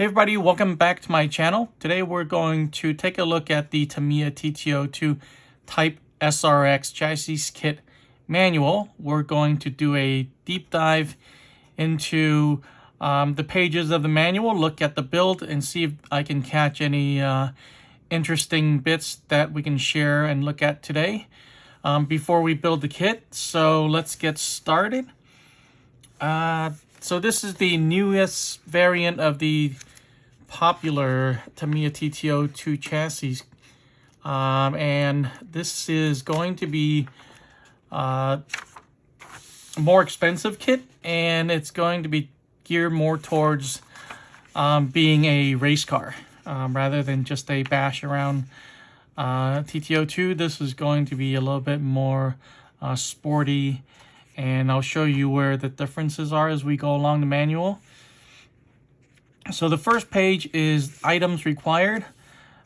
Hey everybody, welcome back to my channel. Today we're going to take a look at the Tamiya TT-02 Type-SRX chassis kit manual. We're going to do a deep dive into the pages of the manual, look at the build, and see if I can catch any interesting bits that we can share and look at today before we build the kit. So let's get started. So this is the newest variant of the popular Tamiya TT-02 chassis, and this is going to be a more expensive kit, and it's going to be geared more towards being a race car rather than just a bash around TT-02. This is going to be a little bit more sporty, and I'll show you where the differences are as we go along the manual. So the first page is items required.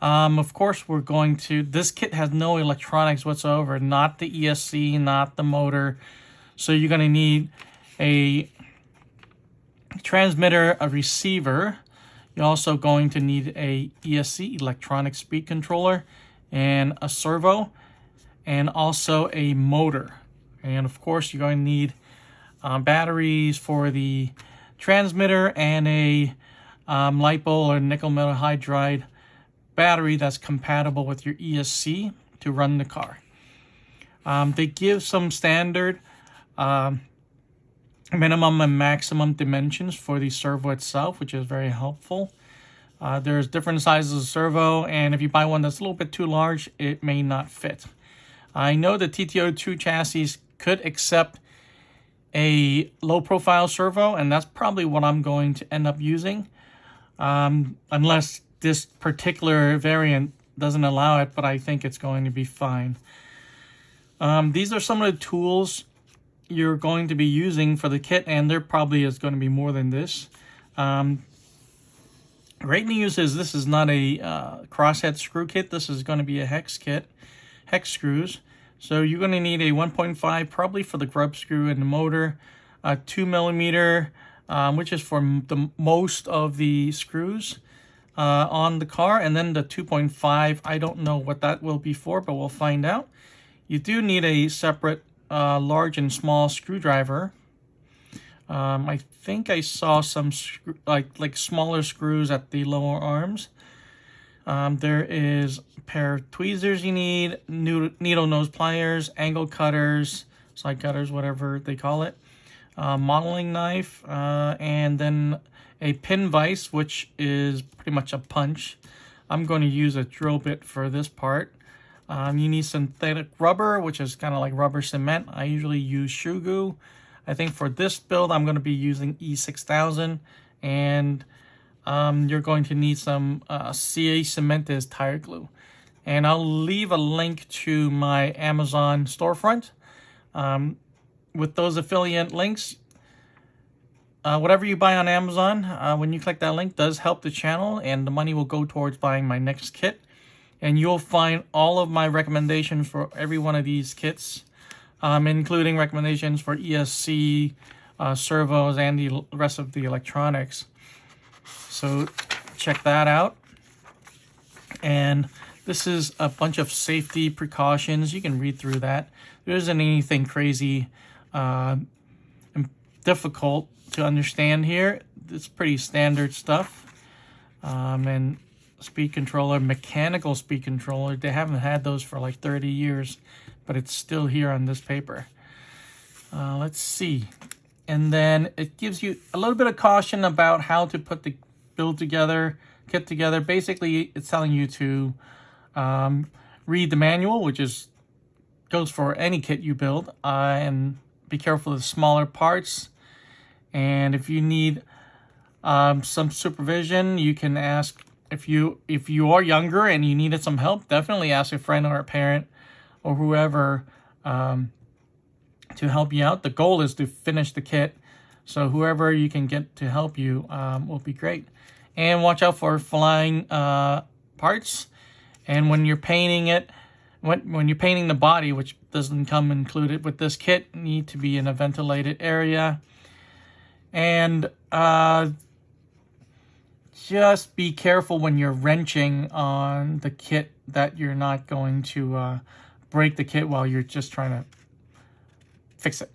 Of course, we're going to, this kit has no electronics whatsoever, not the ESC, not the motor. So you're going to need a transmitter, a receiver. You're also going to need a ESC, electronic speed controller, and a servo, and also a motor. And of course, you're going to need batteries for the transmitter and a LiPo or nickel metal hydride battery that's compatible with your ESC to run the car. They give some standard minimum and maximum dimensions for the servo itself, which is very helpful. There's different sizes of servo, and if you buy one that's a little bit too large, it may not fit. I know the TT-02 chassis could accept a low profile servo, and that's probably what I'm going to end up using, unless this particular variant doesn't allow it, but I think it's going to be fine. These are some of the tools you're going to be using for the kit, and there probably is going to be more than this. Great news is this is not a crosshead screw kit. This is going to be a hex kit, hex screws. So you're going to need a 1.5 probably for the grub screw and the motor, a 2mm, which is for the most of the screws on the car, and then the 2.5. I don't know what that will be for, but we'll find out. You do need a separate large and small screwdriver. I think I saw some like smaller screws at the lower arms. There is a pair of tweezers you need, needle nose pliers, angle cutters, side cutters, whatever they call it, modeling knife, and then a pin vise, which is pretty much a punch. I'm going to use a drill bit for this part. You need synthetic rubber, which is kind of like rubber cement. I usually use shoe glue. I think for this build, I'm going to be using E6000, and you're going to need some CA Cemented tire glue. And I'll leave a link to my Amazon storefront. With those affiliate links, whatever you buy on Amazon, when you click that link, does help the channel, and the money will go towards buying my next kit. And you'll find all of my recommendations for every one of these kits, including recommendations for ESC, servos, and the rest of the electronics. So check that out. And this is a bunch of safety precautions. You can read through that. There isn't anything crazy difficult to understand here. It's pretty standard stuff. And speed controller, mechanical speed controller. They haven't had those for like 30 years, but it's still here on this paper. Let's see. And then it gives you a little bit of caution about how to put the build together, kit together. Basically, it's telling you to read the manual, which goes for any kit you build, and be careful of the smaller parts. And if you need some supervision, you can ask. If you are younger and you needed some help, definitely ask a friend or a parent or whoever to help you out. The goal is to finish the kit, so whoever you can get to help you will be great. And watch out for flying parts. And when you're painting it, when you're painting the body, which doesn't come included with this kit, need to be in a ventilated area. And just be careful when you're wrenching on the kit that you're not going to break the kit while you're just trying to fix it.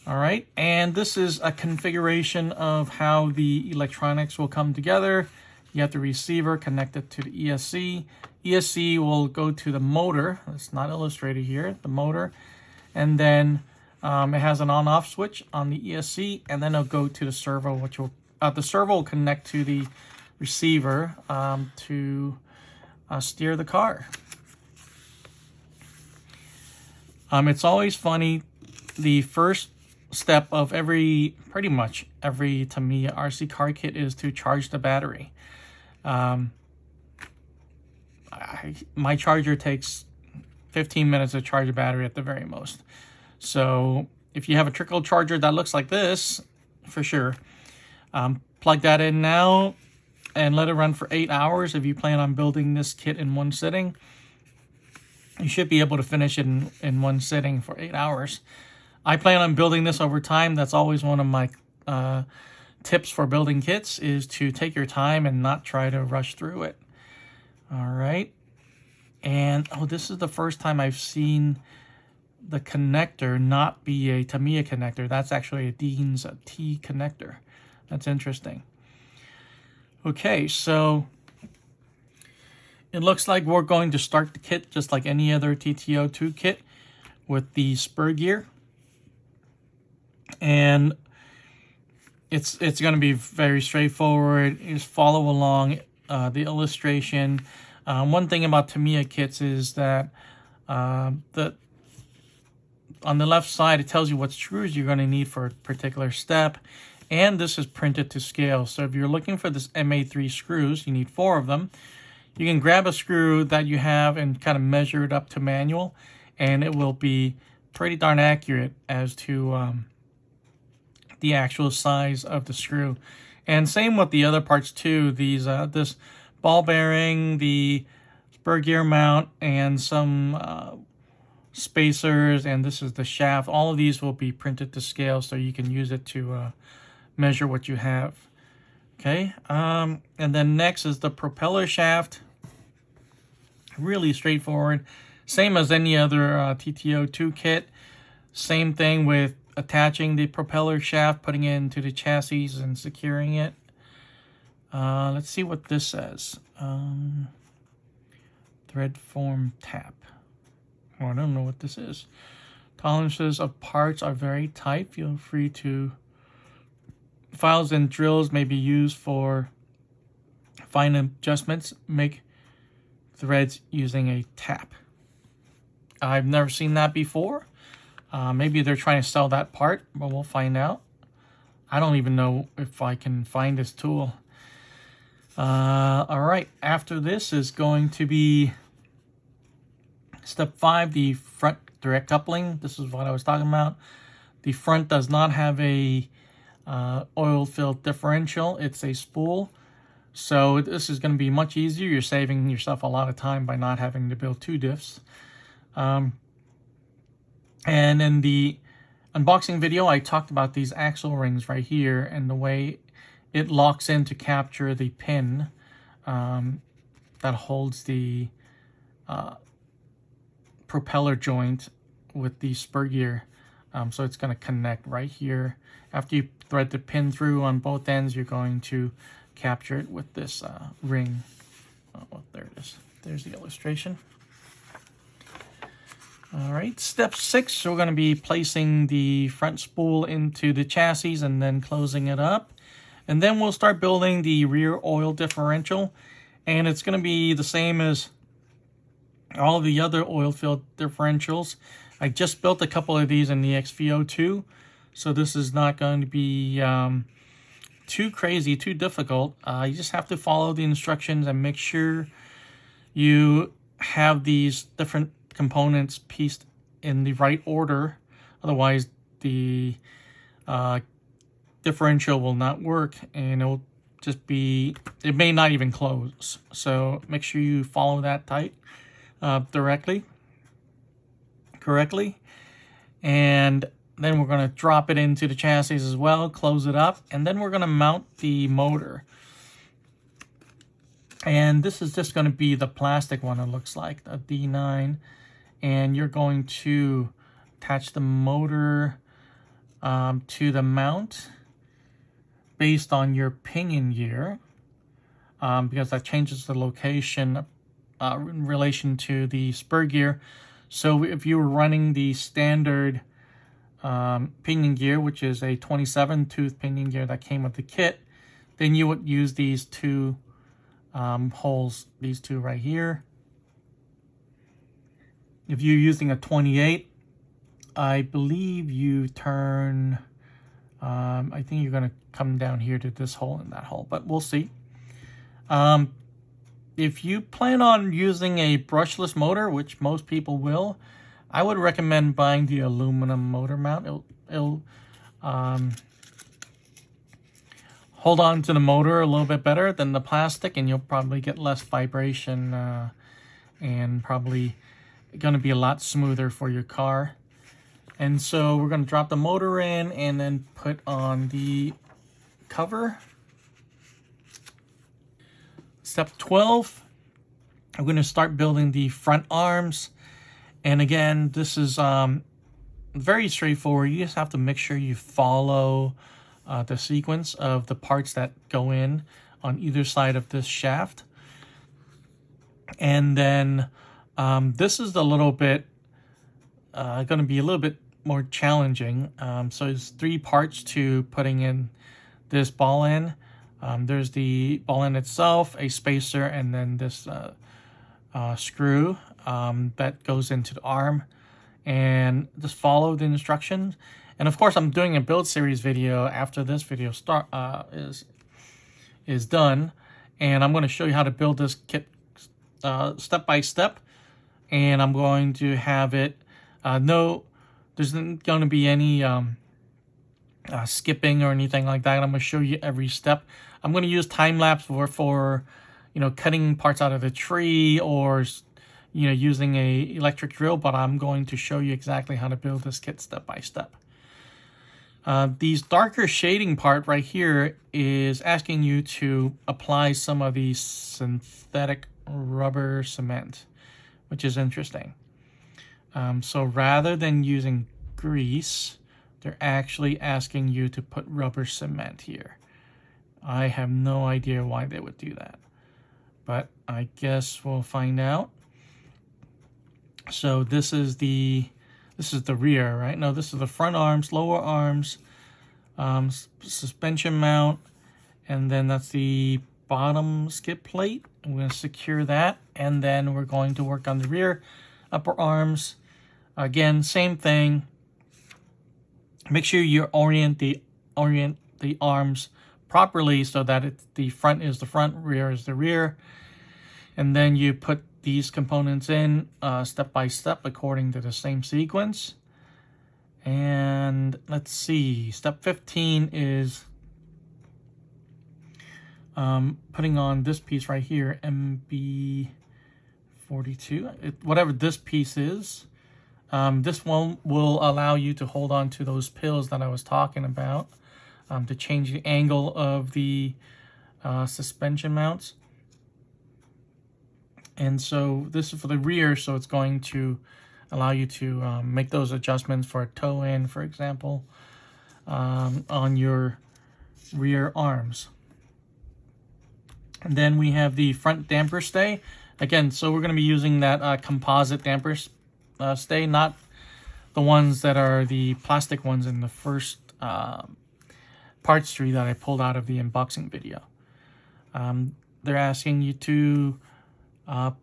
All right, and this is a configuration of how the electronics will come together. You have the receiver connected to the ESC. ESC will go to the motor. It's not illustrated here, the motor. And then it has an on-off switch on the ESC, and then it'll go to the servo, which will the servo will connect to the receiver to steer the car. It's always funny. The first step of pretty much every Tamiya RC car kit is to charge the battery. My charger takes 15 minutes to charge a battery at the very most. So if you have a trickle charger that looks like this, for sure, plug that in now and let it run for 8 hours. If you plan on building this kit in one sitting, you should be able to finish it in one sitting for 8 hours. I plan on building this over time. That's always one of my tips for building kits, is to take your time and not try to rush through it. All right. And this is the first time I've seen the connector not be a Tamiya connector. That's actually a Dean's T connector. That's interesting. Okay, so it looks like we're going to start the kit just like any other TT-02 kit with the spur gear. And it's going to be very straightforward. You just follow along the illustration. One thing about Tamiya kits is that on the left side, it tells you what screws you're going to need for a particular step. And this is printed to scale. So if you're looking for this MA3 screws, you need 4 of them. You can grab a screw that you have and kind of measure it up to manual, and it will be pretty darn accurate as to the actual size of the screw. And same with the other parts too. These this ball bearing, the spur gear mount, and some spacers, and this is the shaft. All of these will be printed to scale, so you can use it to measure what you have. Okay, and then next is the propeller shaft. Really straightforward, same as any other TT-02 kit. Same thing with attaching the propeller shaft, putting it into the chassis and securing it. Let's see what this says. Thread form tap. Well, I don't know what this is. Tolerances of parts are very tight. Feel free to... Files and drills may be used for fine adjustments. Make threads using a tap. I've never seen that before. Maybe they're trying to sell that part, but we'll find out. I don't even know if I can find this tool. All right, after this is going to be step 5, the front direct coupling. This is what I was talking about. The front does not have a oil-filled differential. It's a spool. So this is going to be much easier. You're saving yourself a lot of time by not having to build 2 diffs. And in the unboxing video, I talked about these axle rings right here and the way it locks in to capture the pin that holds the propeller joint with the spur gear. So it's going to connect right here. After you thread the pin through on both ends, you're going to capture it with this ring. Oh, there it is. There's the illustration. All right, step 6, we're going to be placing the front spool into the chassis and then closing it up. And then we'll start building the rear oil differential. And it's going to be the same as all of the other oil-filled differentials. I just built a couple of these in the XV02. So this is not going to be too crazy, too difficult. You just have to follow the instructions and make sure you have these different components pieced in the right order. Otherwise, the differential will not work, and it'll just be, it may not even close. So make sure you follow that tight, correctly. And then we're going to drop it into the chassis as well, close it up, and then we're going to mount the motor. And this is just going to be the plastic one, it looks like, a D9. And you're going to attach the motor to the mount based on your pinion gear, because that changes the location in relation to the spur gear. So if you were running the standard pinion gear, which is a 27 tooth pinion gear that came with the kit, then you would use these two holes, these two right here. If you're using a 28, I believe you turn, I think you're going to come down here to this hole and that hole, but we'll see. If you plan on using a brushless motor, which most people will, I would recommend buying the aluminum motor mount. It'll hold on to the motor a little bit better than the plastic, and you'll probably get less vibration and probably going to be a lot smoother for your car. And so we're going to drop the motor in and then put on the cover. Step 12, I'm going to start building the front arms. And again, this is very straightforward. You just have to make sure you follow the sequence of the parts that go in on either side of this shaft. And then this is a little bit going to be a little bit more challenging. So there's 3 parts to putting in this ball end. There's the ball end itself, a spacer, and then this screw that goes into the arm. And just follow the instructions. And of course, I'm doing a build series video after this video is done, and I'm going to show you how to build this kit step by step. And I'm going to have it there's not going to be any skipping or anything like that. I'm going to show you every step. I'm going to use time lapse for cutting parts out of the tree, or using a electric drill, but I'm going to show you exactly how to build this kit step by step. These darker shading part right here is asking you to apply some of the synthetic rubber cement, which is interesting. So rather than using grease, they're actually asking you to put rubber cement here. I have no idea why they would do that, but I guess we'll find out. So this is the rear, right? No, this is the front arms, lower arms, suspension mount, and then that's the bottom skid plate. I'm going to secure that, and then we're going to work on the rear upper arms. Again, same thing. Make sure you orient the arms properly so that the front is the front, rear is the rear, and then you put these components in step by step according to the same sequence. And let's see, step 15 is putting on this piece right here, MB42, whatever this piece is. This one will allow you to hold on to those pills that I was talking about, to change the angle of the suspension mounts. And so this is for the rear, so it's going to allow you to make those adjustments for a toe in, for example, on your rear arms. And then we have the front damper stay. Again, so we're going to be using that composite damper stay, not the ones that are the plastic ones in the first parts tree that I pulled out of the unboxing video. They're asking you to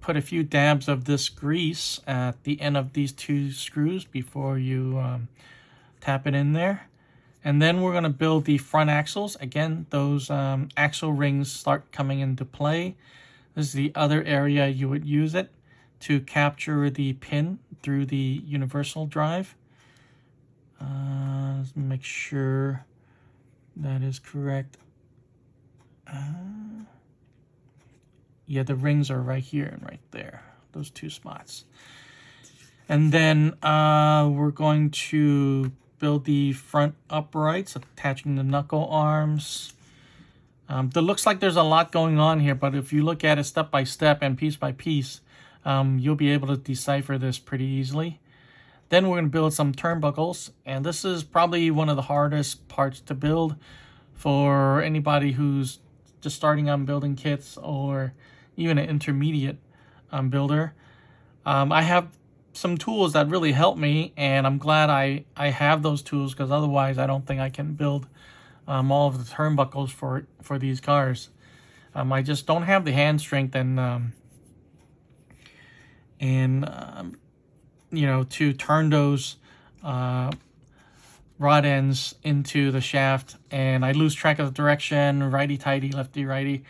put a few dabs of this grease at the end of these 2 screws before you tap it in there. And then we're going to build the front axles. Again, those axle rings start coming into play. This is the other area you would use it to capture the pin through the universal drive. Let's make sure that is correct. Yeah, the rings are right here and right there, those 2 spots. And then we're going to build the front uprights, attaching the knuckle arms. It looks like there's a lot going on here, but if you look at it step by step and piece by piece, you'll be able to decipher this pretty easily. Then we're going to build some turnbuckles, and this is probably one of the hardest parts to build for anybody who's just starting on building kits or even an intermediate builder. I have some tools that really help me, and I'm glad I have those tools, because otherwise I don't think I can build all of the turnbuckles for these cars. I just don't have the hand strength and you know, to turn those rod ends into the shaft, and I lose track of the direction, righty tighty, lefty righty.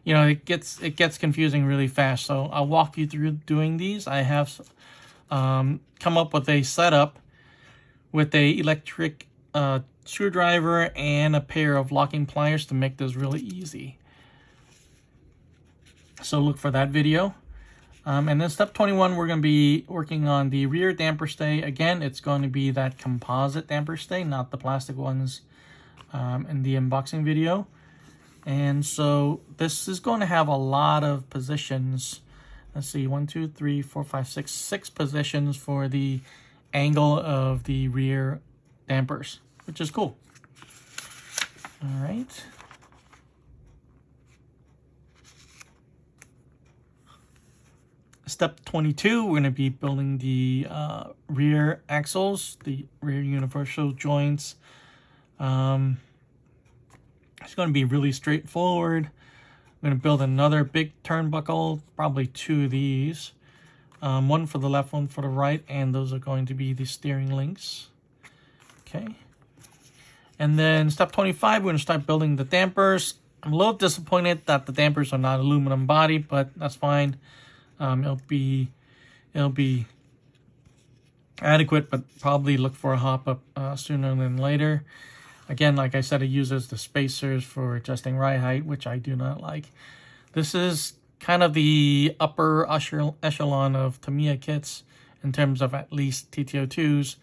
You know, it gets confusing really fast. So I'll walk you through doing these. I have come up with a setup with a electric screwdriver and a pair of locking pliers to make this really easy. So look for that video. And then step 21, we're going to be working on the rear damper stay. Again, it's going to be that composite damper stay, not the plastic ones in the unboxing video. And so this is going to have a lot of positions. Let's see, 1, 2, 3, 4, 5, 6, 6 positions for the angle of the rear dampers, which is cool. All right. Step 22, we're going to be building the rear axles, the rear universal joints. It's going to be really straightforward. I'm going to build another big turnbuckle, probably 2 of these. One for the left, one for the right, and those are going to be the steering links. Okay. And then step 25, we're going to start building the dampers. I'm a little disappointed that the dampers are not aluminum body, but that's fine. It'll be adequate, but probably look for a hop up sooner than later. Again, like I said, it uses the spacers for adjusting ride height, which I do not like. This is kind of the upper echelon of Tamiya kits in terms of at least TT-02s.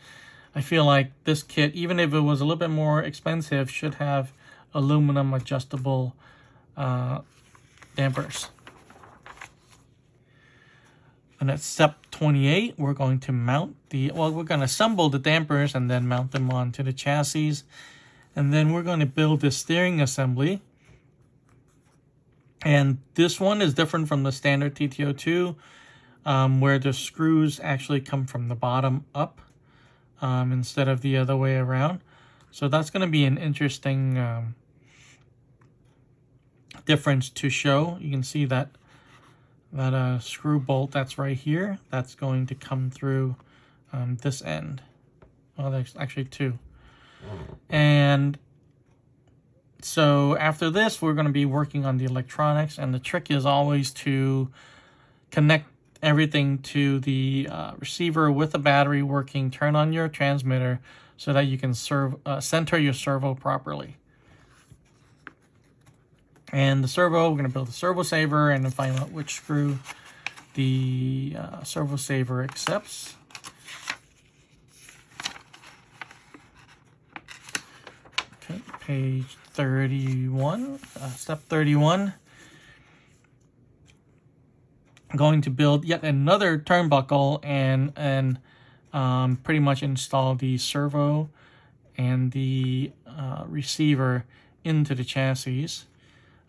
I feel like this kit, even if it was a little bit more expensive, should have aluminum adjustable dampers. And at step 28, we're going to mount we're going to assemble the dampers and then mount them onto the chassis. And then we're going to build the steering assembly. And this one is different from the standard TT-02, where the screws actually come from the bottom up instead of the other way around. So that's going to be an interesting difference to show. You can see that screw bolt that's right here, that's going to come through this end. Well, there's actually 2. And so after this, we're going to be working on the electronics, and the trick is always to connect everything to the receiver with a battery working, turn on your transmitter so that you can center your servo properly. And the servo, we're going to build a servo saver and then find out which screw the servo saver accepts. Okay, page 31, step 31. I'm going to build yet another turnbuckle and pretty much install the servo and the receiver into the chassis.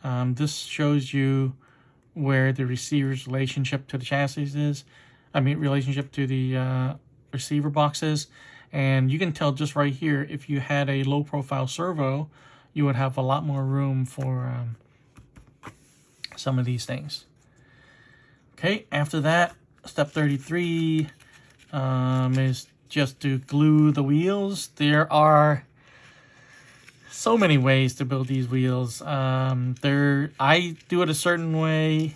This shows you where the receiver's relationship to the chassis is. Relationship to the receiver boxes. And you can tell just right here, if you had a low profile servo, you would have a lot more room for some of these things. Okay, after that, step 33 is just to glue the wheels. There are so many ways to build these wheels. I do it a certain way.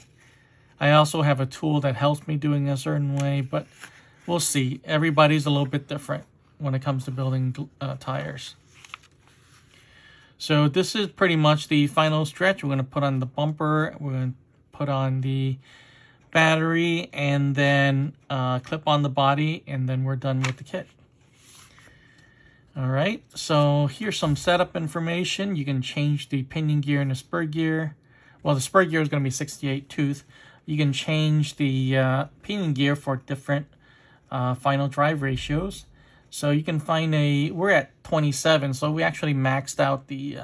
I also have a tool that helps me doing a certain way, but we'll see. Everybody's a little bit different when it comes to building tires. So this is pretty much the final stretch. We're going to put on the bumper, we're going to put on the battery, and then clip on the body, and then we're done with the kit. All right, so here's some setup information. You can change the pinion gear and the spur gear. Well, the spur gear is going to be 68 tooth. You can change the pinion gear for different final drive ratios. So you can find we're at 27, so we actually maxed out the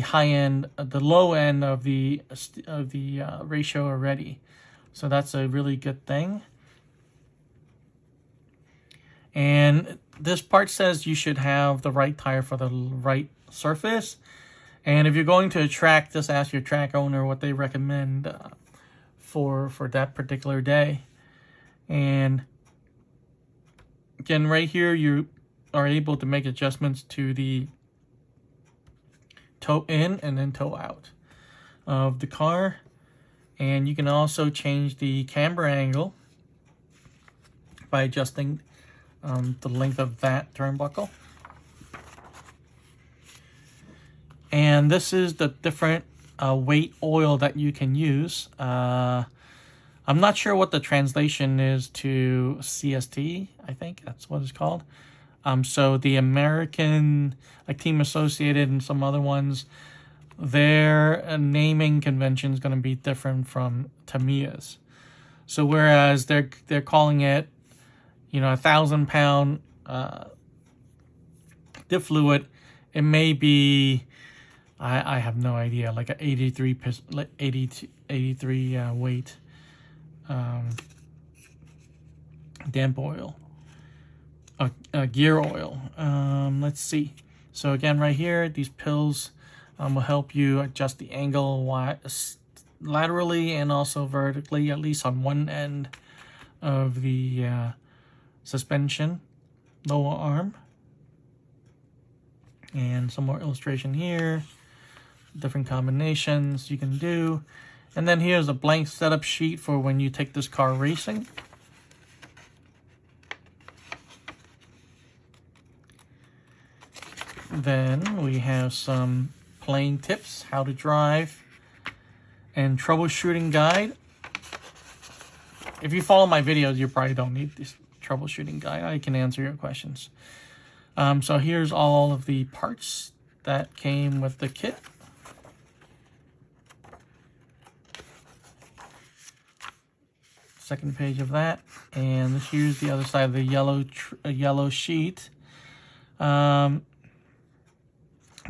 high end, the low end of the ratio already. So that's a really good thing. And this part says you should have the right tire for the right surface. And if you're going to a track, just ask your track owner what they recommend for that particular day. And again, right here, you are able to make adjustments to the toe in and then toe out of the car. And you can also change the camber angle by adjusting the length of that turnbuckle. And this is the different weight oil that you can use. I'm not sure what the translation is to CST. I think that's what it's called. So the American, like Team Associated and some other ones, their naming convention is going to be different from Tamiya's. So whereas they're calling it, 1,000-pound diff fluid, it may be, I have no idea, like an 83 weight damp oil, gear oil. Let's see. So again, right here, these pills will help you adjust the angle laterally and also vertically, at least on one end of the suspension lower arm. And some more illustration here, different combinations you can do. And then here's a blank setup sheet for when you take this car racing. Then we have some playing tips, how to drive, and troubleshooting guide. If you follow my videos, you probably don't need this troubleshooting guide. I can answer your questions. So here's all of the parts that came with the kit. Second page of that, and here's the other side of the yellow sheet.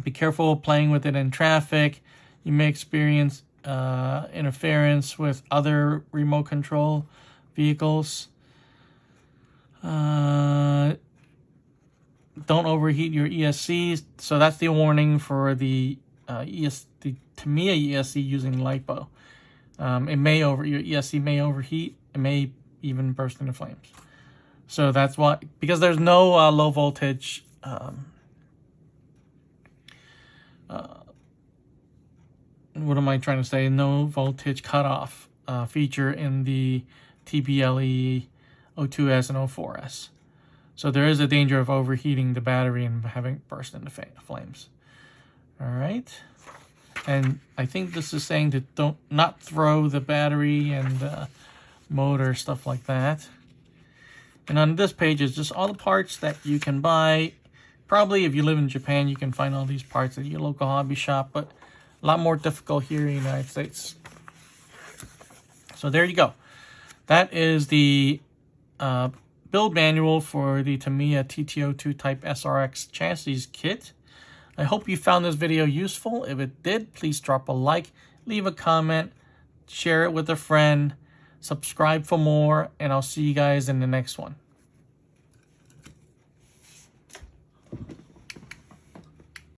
Be careful playing with it in traffic. You may experience interference with other remote control vehicles. Don't overheat your ESCs. So that's the warning for the the Tamiya ESC using LiPo. Your ESC may overheat. It may even burst into flames. So that's why, because there's no low voltage what am I trying to say? No voltage cutoff feature in the TBLE 02S and 04S. So there is a danger of overheating the battery and having it burst into flames. All right. And I think this is saying to not throw the battery and motor, stuff like that. And on this page is just all the parts that you can buy. Probably if you live in Japan, you can find all these parts at your local hobby shop, but a lot more difficult here in the United States. So there you go. That is the build manual for the Tamiya TT-02 Type-SRX chassis kit. I hope you found this video useful. If it did, please drop a like, leave a comment, share it with a friend, subscribe for more, and I'll see you guys in the next one.